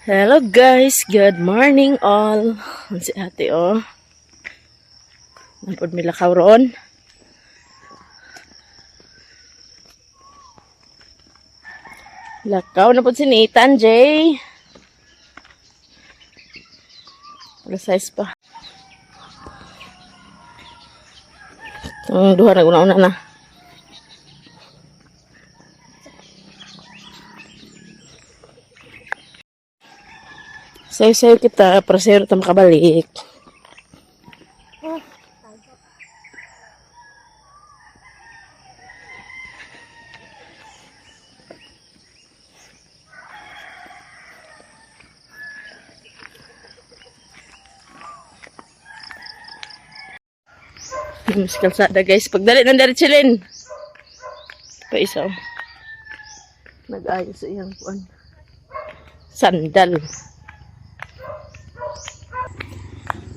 Hello guys, good morning all. Ang si ate Nampod mi lakaw ron. Lakaw na po si Nathan J. Alas 6 pa. Itong duha na una-una na. Sayo-sayo kita, para sayo kita makabalik. Mas kalsada guys. Pagdali ng Daritsilin. Pa isa nag-ayos sa iyang sandal.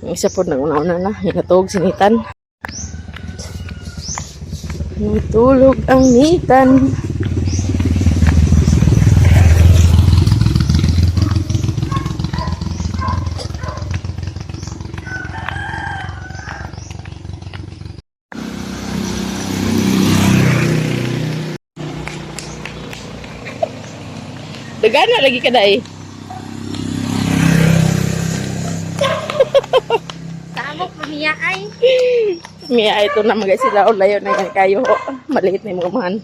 Yung isa po nag-una-una na. Hinatog si Nitan. Natulog ang Nitan. Dagana lagi ka dai. Tamo pamiya ay. Miya ito na mga sila o layo na yan kayo. Maliit na yung mga mahan.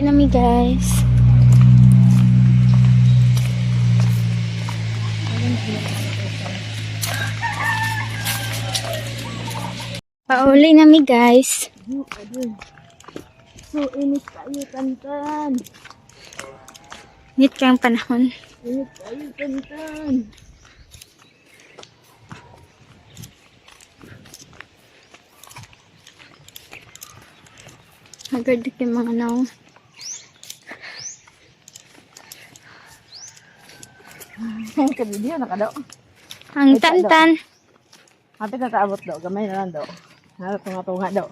Nami guys. Pauli nami guys. So, init kayo, Tantan. Init kayong panahon. Init kayo, Tantan. Maganda yung mga naw. Ka-video na ka daw. Ang Tantan. Hapit na taabot daw. Gamay na lang daw. Harap tunga-tunga daw.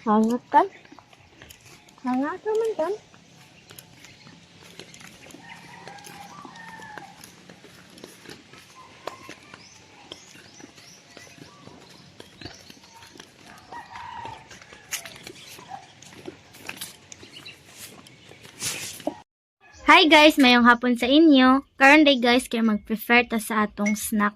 Hangat kan? Hangat ka man kan? Hi guys, mayong hapon sa inyo. Karon day guys, kaya mag-prefer ta sa atong snack.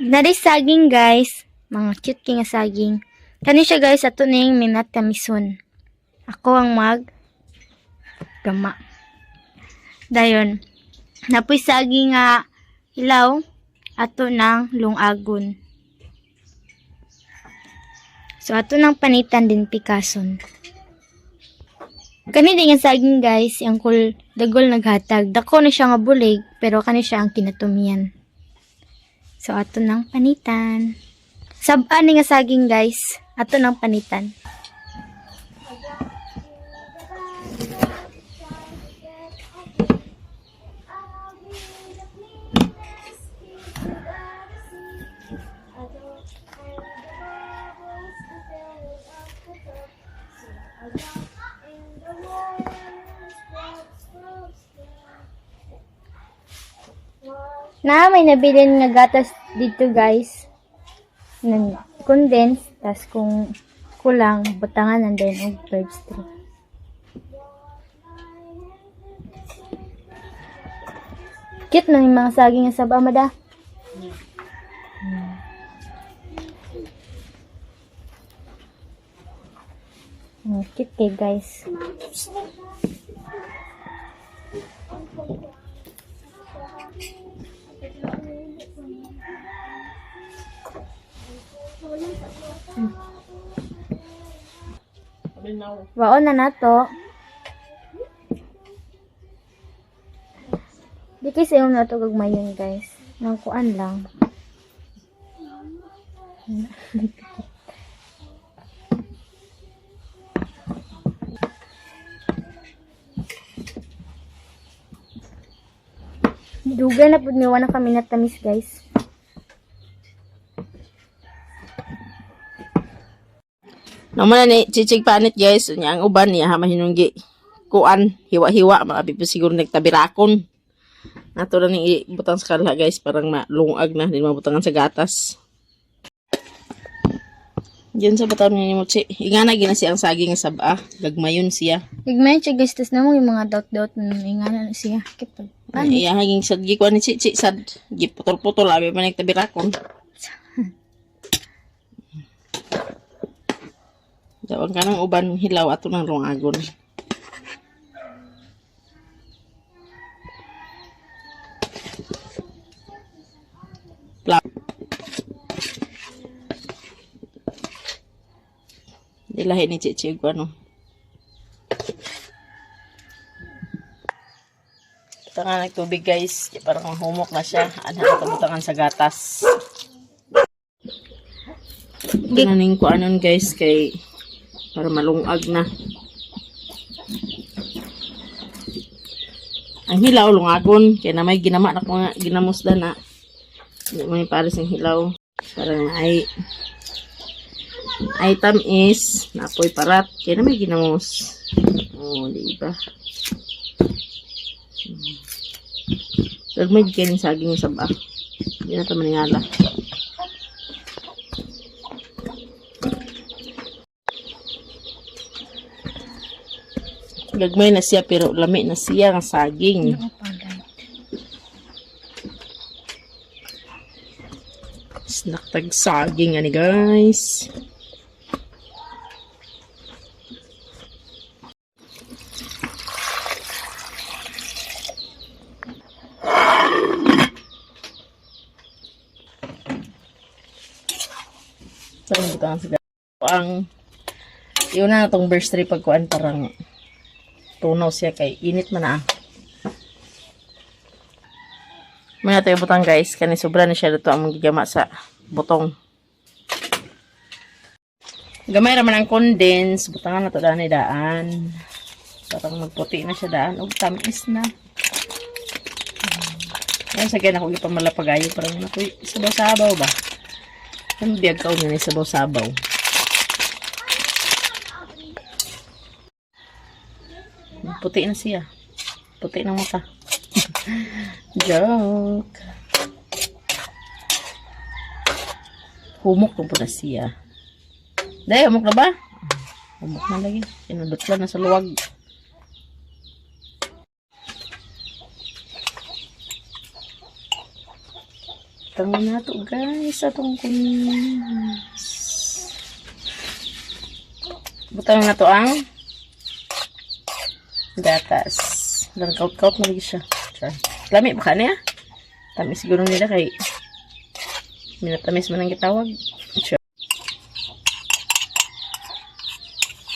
Nari saging guys, mga cute king saging. Kani siya guys, ato ning minat kamison. Ako ang gama. Dayon, napoy saging nga ilaw, ato ng lungagon. So ato nang panitan din pikason. Kani din nga saging guys, yung dagol naghatag. Dako na siya nga bulig, pero kani siya ang kinatumian. So ato nang panitan. Sab-an ni nga saging guys, ato nang panitan. Na may nabilin nga gatas dito guys. Nang condense, tas kung kulang, butangan and then og bird straw. Cute na yung mga saging nga saba, mada. Cute kay guys. Waon na nato. Di kasi yung nato gagmayon guys. Nang kuan lang. Dugay na pud niwa na kami natamis guys. Naman na ni chichig panit guys, unya ang uban niya ha mahinunggi kuan hiwa-hiwa maabi pa siguro nagtabirakon. Nato na ni butang sa kalha guys, parang malungag na din mabutangan sa gatas. Diyan sa bataw niya ni Mochi. Ingana gina siya ang saging sa saba, gagmayon siya. Gagmayon siya guys, tas namo yung mga dot-dot na ingana na siya. Kipag. Iya haging sad gi kuan ni Chichi sad gi putol-putol abi man nagtabirakon. Dawang ka ng uban hilaw ato ng lungagon. Dilahin ni Chichi ko ano. Butangan ng tubig guys. Parang humok na siya. Anhan ito butangan sa gatas. Tinaning ko anon guys kay para malungag na. Ang hilaw lungagon kaya na may ginama na ko nga ginamusda na. Hindi mo yung pares ng hilaw. Parang ay item is napoy parat kaya na may ginamos. Oh, di ba? Gagmay kayo ng saging sa ba. Hindi na ito maningala. Gagmay na siya pero lami na siya ang saging. Snack tag saging ani guys. So, butang sa ang yun na itong burstry pagkuan parang tunaw siya kay init man na. Muna tayo butang guys. Kani sobra na siya dito ang magigama sa butong. Gamay raman ang condense. Butangan na ito daan ay daan. Parang magputi na siya daan. O tamis na. Ngayon sa kaya ako ipamalapagayo. Parang nakoy sabaw-sabaw ba? Ang biyag ka unin ay sabaw-sabaw. Puti na siya. Puti ng mata. Joke. Humok po na siya. Dahil, humok na ba? Humok na lagi. Sinudot lang na sa luwag. Tangan na ito guys. Atong kunis. Butang na ito ang gatas. Dan kaut-kaut na lagi siya. Lami ba ka niya? Tamis siguro nila kay minatamis man ang gitawag. Sure.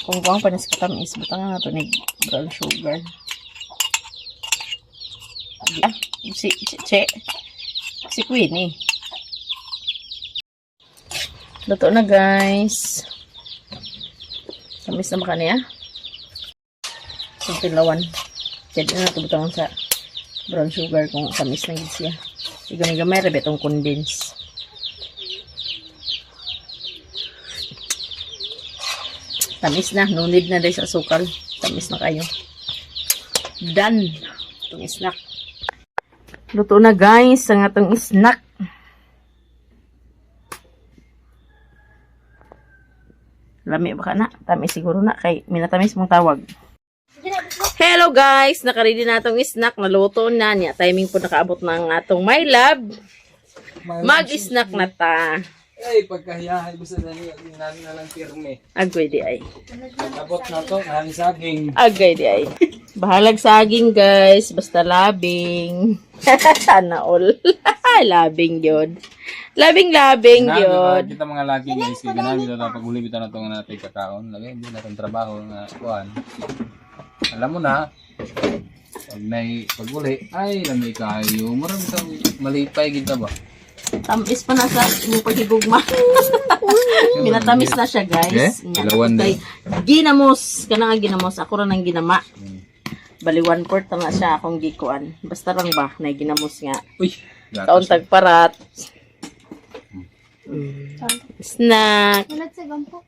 Kung buwang pa niya sa katamis, butang nga ito ni brown sugar. Ah, si Queenie. Luto na guys. Tamis na ba ka niya? Sa tilawan. Jadi na ito sa brown sugar kung tamis na gid siya. Gamay-gamay rabe itong condense. Tamis na. No need na dahil sa sukal. Tamis na kayo. Done. Itong snack. Luto na guys, ang atong snack. Lami ba ka na? Tami siguro na. Kay minatamis mong tawag. Hello guys! Nakaready na atong snack. Naluto na niya. Timing po nakaabot ng atong my lab. Mag-snack na ta. Ay, pagkahiyahay gusto na niya, ginali na lang pirme. Agway di ay. Tapos na to, nani saging. Agay di ay. Bahalag saging guys. Basta labing. Sana all. Labing yun. Labing yun. Kita mga lagi guys, kaya ginamit na pag uli bitaw na ito nga natin kakaon. Lagi, hindi natin trabaho nga kuhan. Alam mo na, pag may pag-uli, ay, lamay kayo. Marami sa malipay kita ba? Tamis pa na sa imong paghigugma. Minatamis na siya guys. Eh, ilawan Kay ginamos. Kana nga ginamos. Ako ra nang ginama. Bali 1/4 na siya akong gikuan. Basta lang ba na ginamos nga. Uy, Kaon tagparat. Snack. Ulat sa gampo.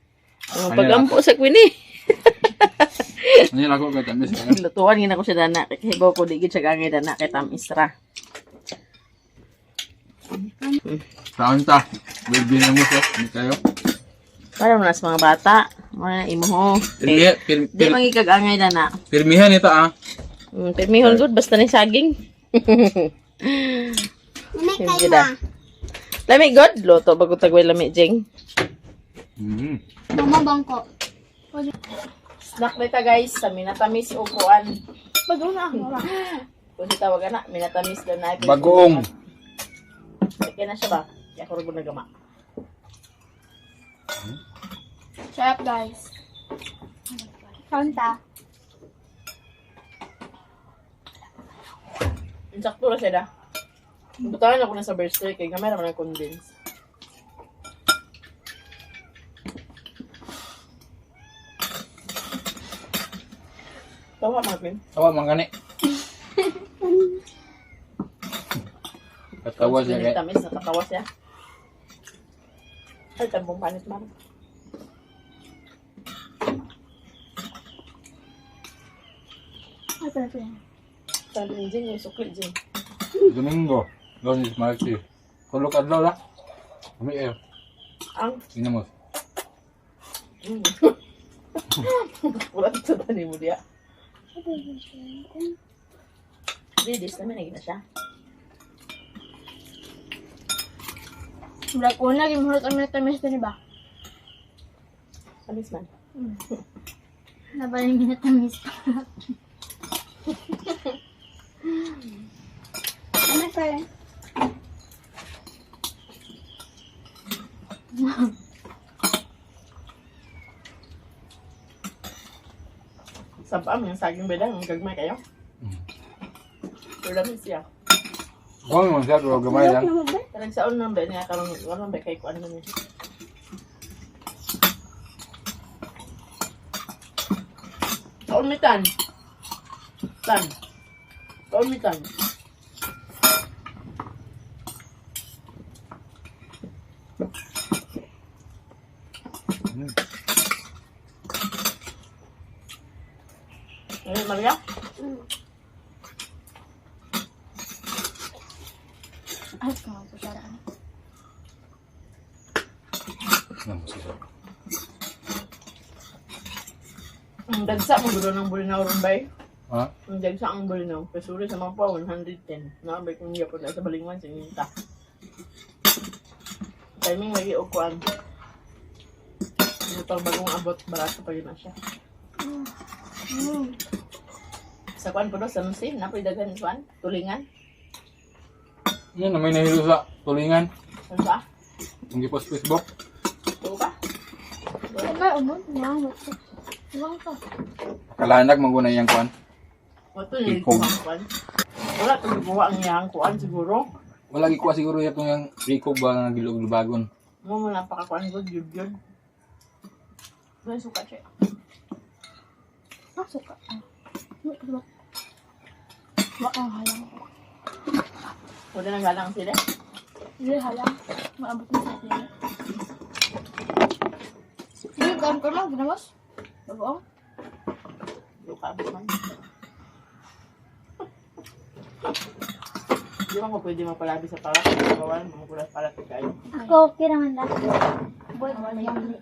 Pagampo sa kwini. Ano yung ako kay Tamis? Lutuan gina ko siya dana. Kay hibaw ko digid siya gangay dana kay tamis ra. Saan ta? Baby na mo siya, hindi kayo. Para mo na sa mga bata. Mga imo ho. Di mangikag-angay dana. Pirmihan ito ah. Pirmihon good. Basta ni saging. Sige da. Lami god. Luto bago tagway lami jeng. Mama bangko. Snack nita guys. Sa minatamis o kuan. Bago na ako. Kung si tawagan na. Minatamis daw na. Bagoong. Kaya na siya ba? Kaya ko rin nagama. Sarap guys. Kanta. Insakto na siya da. Butawan ako na sa birthday. Kaya gamay naman ang condense. Tawa Marvin. Tawa man gani. Katawa siya kay. Tamis, nakatawa siya. Ay, tambong panit man. Ay, pero Sabi ni Jing, yung sukli Jing. Domingo. Lunes, Martes. Kulok adlaw la. Kami eh. Ang, Inamos. wala sa tani mo diya. Ladies, naman naging na siya. Black una, gimulot ang tamis din ba? Tamis man. Nabaling ginatamis pa. Ano pa rin? Sabam, yung saging bedang, ang gagmay kayo. Pero dami siya. Kung mo siya, pero gamay lang. Parang saon nang ba niya, karong walang ba kay kuan naman niya. Kaon mi tan. Tan. Kaon mi tan. Eh, Maria? Ay, kung po siya raan. Inamos siya. Ang dagsa mo gulo ng bulinaw ron bay. Ha? Ang dagsa ang bulinaw. Kasuri sa mga pa, 110. Nakabay kong iya po na sa balingwan, sininta. Timing may iukuan. Ito bagong abot, barato pa yun na siya. Sa kuan po do, sa nusin, napoy dagan kuan, tulingan. Yan na may nahilo sa tulingan. Ano ba? Ang gipost Facebook. Ito ba? Wala, umon. Nangot. Iwan ka. Kalahanag maguna yung kuan. Wato niya ikuha ang kuan. Wala ito gumawa ang iyang kuan siguro. Wala gikuha siguro itong yung Rico ba nga gilog-lubagon. Mo napakakuan ko, yun. May suka siya. Ah, suka. Wala halang. Wala nang galang sila. Hindi halang. Maabot na sa sila. Hindi, gawin ko lang. Ginamos. Bagoong. Luka abot man. Di ba ko pwede mapalabi sa palat? Bawal, mamukulas palat kayo. Ako, okay naman lang. Boy, may hili.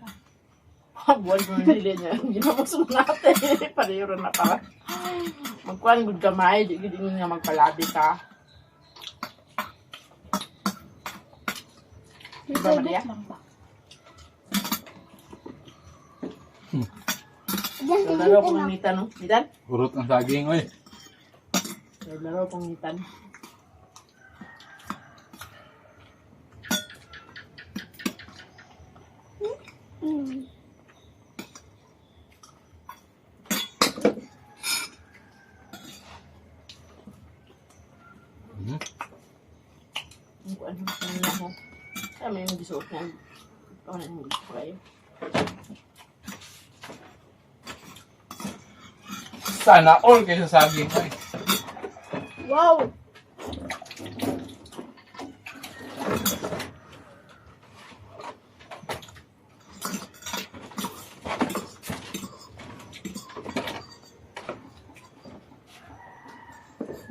Buwan mo nili niya. Hindi na mo sumunate. Pareho rin na palat. Magkuhan good kamay. Di nga magpalabi ka. Diba, Maria? Laro pong nitan, no? Nitan? Urot ang saging, oy. Laro pong nitan. Ang kuhan mo, ano na mo. Kaya may magisuot na. Ikaw na yung gusto kayo. Sana all kayo sa saging, oy. Wow!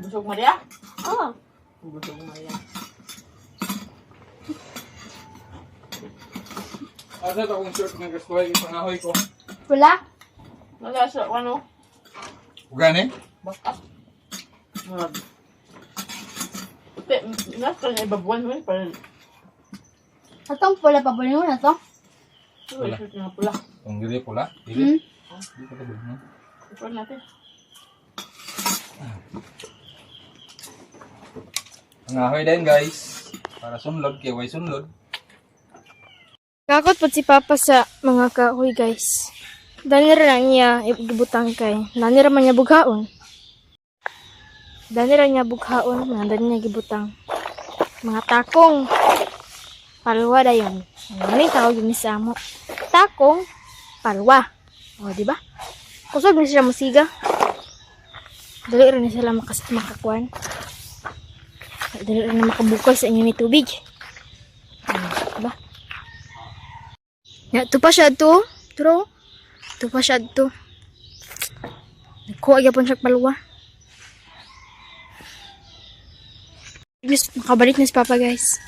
Busog Maria? Oo. Busog Maria. Asa ito akong short ng gastuhay, ipangahoy ko. Pula? Wala sa ano? Ugani? Bakas. Mag. Nasa niya ibabuan mo para Atong pula pa mo na to? wala shoot nga pula. Ang dili pula? Dili? Hmm? Dili ko tabi. Ipon natin. Pangahoy din, guys. Para sunlod, kaya way sunlod. Kakot po si Papa sa mga kahoy, guys. Danira lang niya ibutang kay. Danira man niya bughaon. Danira niya bughaon, nga niya gibutang. Mga takong. Palwa dayon. Ano yung tawag yung misamo? Takong, palwa. O, di ba? Kusog na sila musiga. Dali rin na sila makakuan. Dali rin na makabukol sa inyo may tubig. Diba? Ya, ito pa siya to. Turo. Ito pa siya to. Nagkuha gyapon siya palwa. Yes, makabalik na si Papa, guys.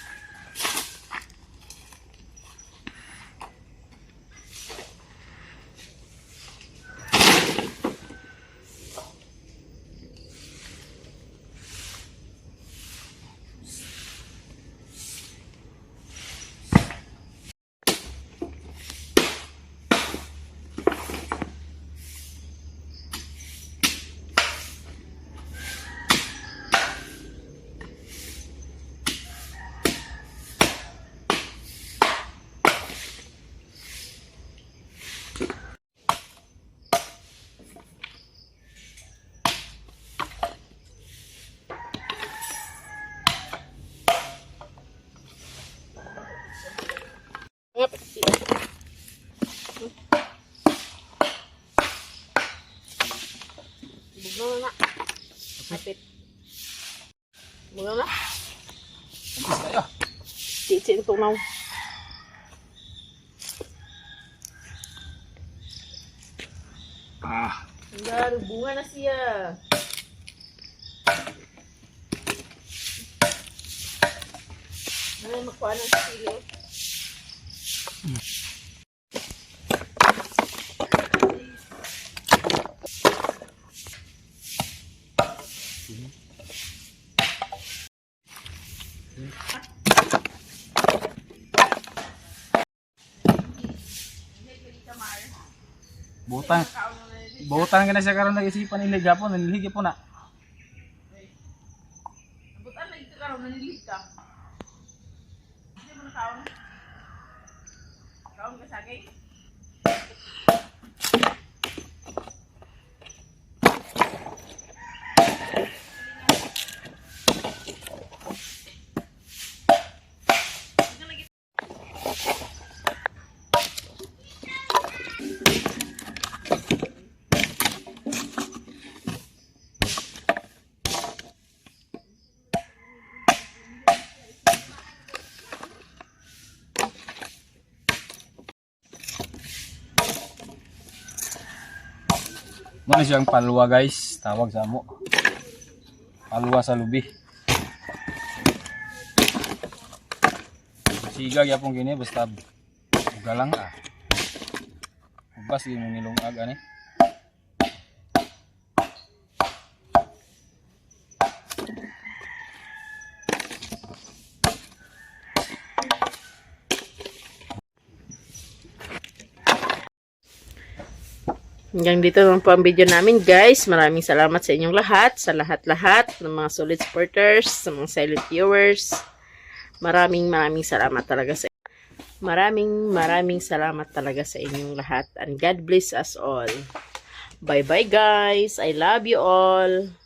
Bugaw na. Kapit. Bugaw na. Umpis tayo. Chichi ito na. Ah. Hanggang bunga na siya. Ano makuha ng sili? Butang. Butang ka na siya karon nag-isipan ilig gapon, nilihig po na. Butan na ito karoon, nanilig ka. Hindi mo na kaon. Kaon ka sagay? Ano siyang palwa, guys? Tawag sa amo. Palwa sa lubi. Sigag yapon gini basta galang ubas yung nilungag ani. Hanggang dito lang po ang video namin guys. Maraming salamat sa inyong lahat. Sa lahat-lahat ng mga solid supporters. Sa mga silent viewers. Maraming salamat talaga sa Maraming salamat talaga sa inyong lahat. And God bless us all. Bye bye guys. I love you all.